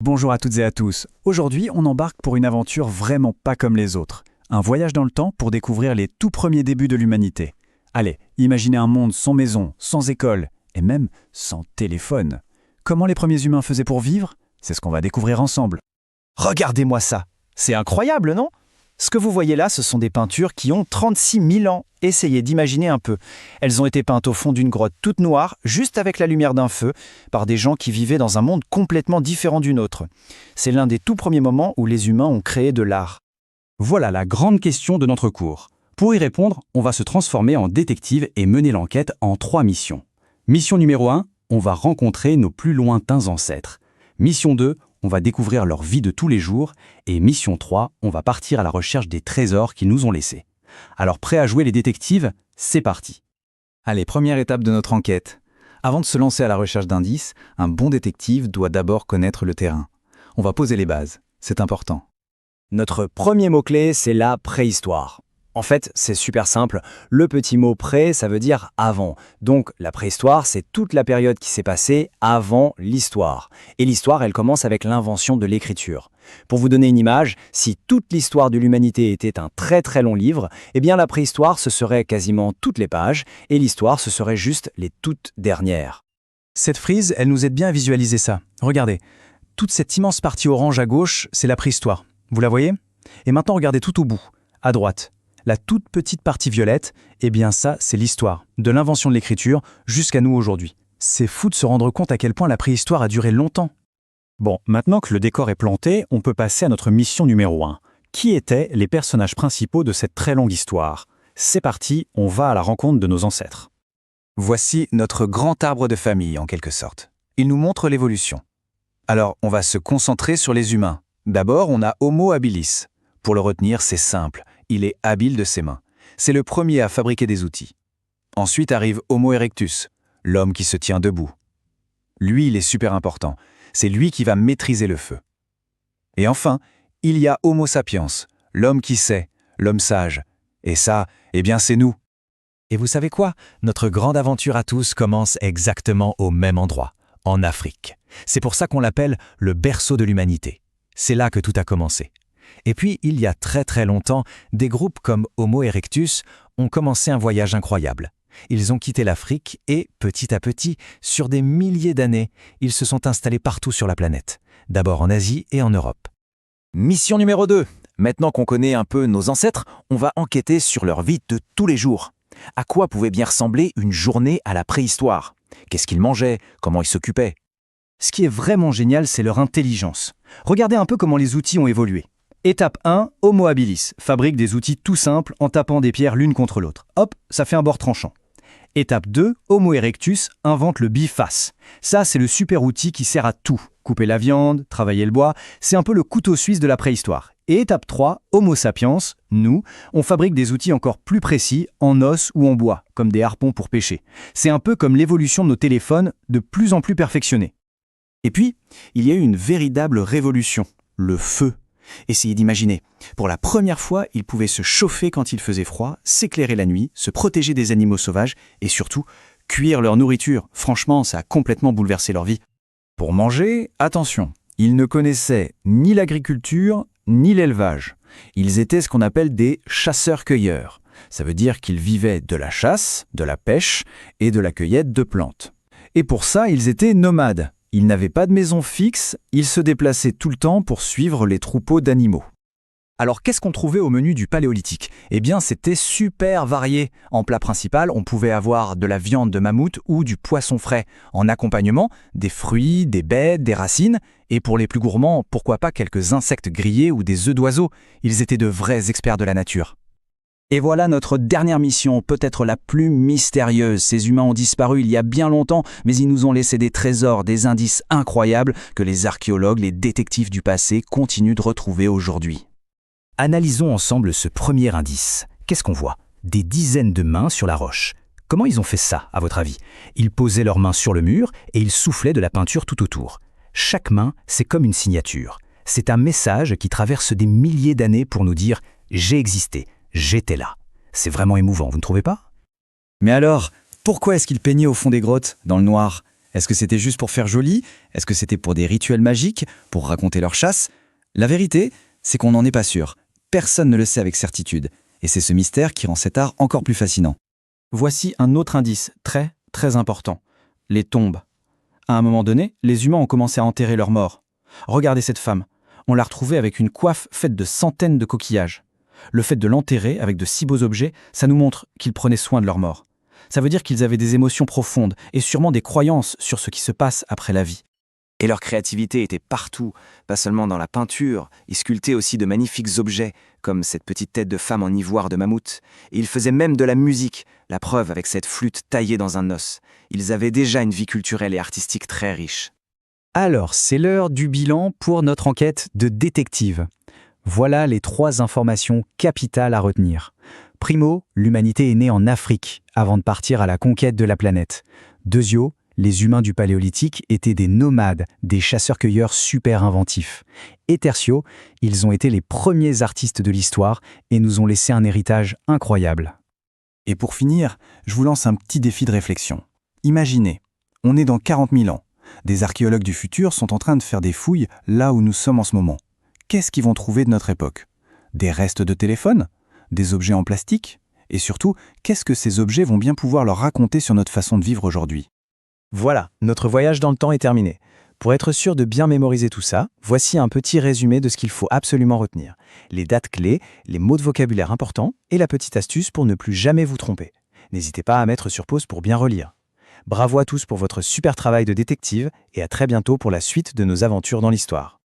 Bonjour à toutes et à tous. Aujourd'hui, on embarque pour une aventure vraiment pas comme les autres. Un voyage dans le temps pour découvrir les tout premiers débuts de l'humanité. Allez, imaginez un monde sans maison, sans école, et même sans téléphone. Comment les premiers humains faisaient pour vivre? C'est ce qu'on va découvrir ensemble. Regardez-moi ça. C'est incroyable, non? Ce que vous voyez là, ce sont des peintures qui ont 36 000 ans. Essayez d'imaginer un peu. Elles ont été peintes au fond d'une grotte toute noire, juste avec la lumière d'un feu, par des gens qui vivaient dans un monde complètement différent du nôtre. C'est l'un des tout premiers moments où les humains ont créé de l'art. Voilà la grande question de notre cours. Pour y répondre, on va se transformer en détective et mener l'enquête en 3 missions. Mission numéro 1, on va rencontrer nos plus lointains ancêtres. Mission 2, on va découvrir leur vie de tous les jours. Et mission 3, on va partir à la recherche des trésors qu'ils nous ont laissés. Alors prêt à jouer les détectives? C'est parti. Allez, première étape de notre enquête. Avant de se lancer à la recherche d'indices, un bon détective doit d'abord connaître le terrain. On va poser les bases, c'est important. Notre premier mot-clé, c'est la préhistoire. En fait, c'est super simple. Le petit mot pré, ça veut dire avant. Donc, la préhistoire, c'est toute la période qui s'est passée avant l'histoire. Et l'histoire, elle commence avec l'invention de l'écriture. Pour vous donner une image, si toute l'histoire de l'humanité était un très très long livre, eh bien la préhistoire, ce serait quasiment toutes les pages, et l'histoire, ce serait juste les toutes dernières. Cette frise, elle nous aide bien à visualiser ça. Regardez, toute cette immense partie orange à gauche, c'est la préhistoire. Vous la voyez? Et maintenant, regardez tout au bout, à droite. La toute petite partie violette, eh bien ça, c'est l'histoire, de l'invention de l'écriture jusqu'à nous aujourd'hui. C'est fou de se rendre compte à quel point la préhistoire a duré longtemps. Bon, maintenant que le décor est planté, on peut passer à notre mission numéro 1. Qui étaient les personnages principaux de cette très longue histoire? C'est parti, on va à la rencontre de nos ancêtres. Voici notre grand arbre de famille, en quelque sorte. Il nous montre l'évolution. Alors, on va se concentrer sur les humains. D'abord, on a Homo habilis. Pour le retenir, c'est simple. Il est habile de ses mains. C'est le premier à fabriquer des outils. Ensuite arrive Homo erectus, l'homme qui se tient debout. Lui, il est super important. C'est lui qui va maîtriser le feu. Et enfin, il y a Homo sapiens, l'homme qui sait, l'homme sage. Et ça, eh bien, c'est nous. Et vous savez quoi? Notre grande aventure à tous commence exactement au même endroit, en Afrique. C'est pour ça qu'on l'appelle le berceau de l'humanité. C'est là que tout a commencé. Et puis, il y a très très longtemps, des groupes comme Homo erectus ont commencé un voyage incroyable. Ils ont quitté l'Afrique et, petit à petit, sur des milliers d'années, ils se sont installés partout sur la planète, d'abord en Asie et en Europe. Mission numéro 2. Maintenant qu'on connaît un peu nos ancêtres, on va enquêter sur leur vie de tous les jours. À quoi pouvait bien ressembler une journée à la préhistoire? Qu'est-ce qu'ils mangeaient? Comment ils s'occupaient? Ce qui est vraiment génial, c'est leur intelligence. Regardez un peu comment les outils ont évolué. Étape 1, Homo habilis, fabrique des outils tout simples en tapant des pierres l'une contre l'autre. Hop, ça fait un bord tranchant. Étape 2, Homo erectus invente le biface. Ça, c'est le super outil qui sert à tout. Couper la viande, travailler le bois, c'est un peu le couteau suisse de la préhistoire. Et étape 3, Homo sapiens, nous, on fabrique des outils encore plus précis, en os ou en bois, comme des harpons pour pêcher. C'est un peu comme l'évolution de nos téléphones, de plus en plus perfectionnés. Et puis, il y a eu une véritable révolution, le feu. Essayez d'imaginer. Pour la première fois, ils pouvaient se chauffer quand il faisait froid, s'éclairer la nuit, se protéger des animaux sauvages et surtout, cuire leur nourriture. Franchement, ça a complètement bouleversé leur vie. Pour manger, attention, ils ne connaissaient ni l'agriculture ni l'élevage. Ils étaient ce qu'on appelle des chasseurs-cueilleurs. Ça veut dire qu'ils vivaient de la chasse, de la pêche et de la cueillette de plantes. Et pour ça, ils étaient nomades. Ils n'avaient pas de maison fixe, ils se déplaçaient tout le temps pour suivre les troupeaux d'animaux. Alors qu'est-ce qu'on trouvait au menu du Paléolithique? Eh bien, c'était super varié. En plat principal, on pouvait avoir de la viande de mammouth ou du poisson frais. En accompagnement, des fruits, des baies, des racines. Et pour les plus gourmands, pourquoi pas quelques insectes grillés ou des œufs d'oiseaux. Ils étaient de vrais experts de la nature. Et voilà notre dernière mission, peut-être la plus mystérieuse. Ces humains ont disparu il y a bien longtemps, mais ils nous ont laissé des trésors, des indices incroyables que les archéologues, les détectives du passé continuent de retrouver aujourd'hui. Analysons ensemble ce premier indice. Qu'est-ce qu'on voit? Des dizaines de mains sur la roche. Comment ils ont fait ça, à votre avis? Ils posaient leurs mains sur le mur et ils soufflaient de la peinture tout autour. Chaque main, c'est comme une signature. C'est un message qui traverse des milliers d'années pour nous dire « j'ai existé ». J'étais là. C'est vraiment émouvant, vous ne trouvez pas? Mais alors, pourquoi est-ce qu'ils peignaient au fond des grottes, dans le noir? Est-ce que c'était juste pour faire joli? Est-ce que c'était pour des rituels magiques? Pour raconter leur chasse? La vérité, c'est qu'on n'en est pas sûr. Personne ne le sait avec certitude. Et c'est ce mystère qui rend cet art encore plus fascinant. Voici un autre indice très, très important. Les tombes. À un moment donné, les humains ont commencé à enterrer leurs morts. Regardez cette femme. On l'a retrouvée avec une coiffe faite de centaines de coquillages. Le fait de l'enterrer avec de si beaux objets, ça nous montre qu'ils prenaient soin de leurs morts. Ça veut dire qu'ils avaient des émotions profondes et sûrement des croyances sur ce qui se passe après la vie. Et leur créativité était partout, pas seulement dans la peinture, ils sculptaient aussi de magnifiques objets, comme cette petite tête de femme en ivoire de mammouth. Et ils faisaient même de la musique, la preuve avec cette flûte taillée dans un os. Ils avaient déjà une vie culturelle et artistique très riche. Alors, c'est l'heure du bilan pour notre enquête de détective. Voilà les 3 informations capitales à retenir. Primo, l'humanité est née en Afrique avant de partir à la conquête de la planète. Deuxio, les humains du Paléolithique étaient des nomades, des chasseurs-cueilleurs super inventifs. Et tertio, ils ont été les premiers artistes de l'histoire et nous ont laissé un héritage incroyable. Et pour finir, je vous lance un petit défi de réflexion. Imaginez, on est dans 40 000 ans. Des archéologues du futur sont en train de faire des fouilles là où nous sommes en ce moment. Qu'est-ce qu'ils vont trouver de notre époque? Des restes de téléphone? Des objets en plastique? Et surtout, qu'est-ce que ces objets vont bien pouvoir leur raconter sur notre façon de vivre aujourd'hui? Voilà, notre voyage dans le temps est terminé. Pour être sûr de bien mémoriser tout ça, voici un petit résumé de ce qu'il faut absolument retenir. Les dates clés, les mots de vocabulaire importants et la petite astuce pour ne plus jamais vous tromper. N'hésitez pas à mettre sur pause pour bien relire. Bravo à tous pour votre super travail de détective et à très bientôt pour la suite de nos aventures dans l'histoire.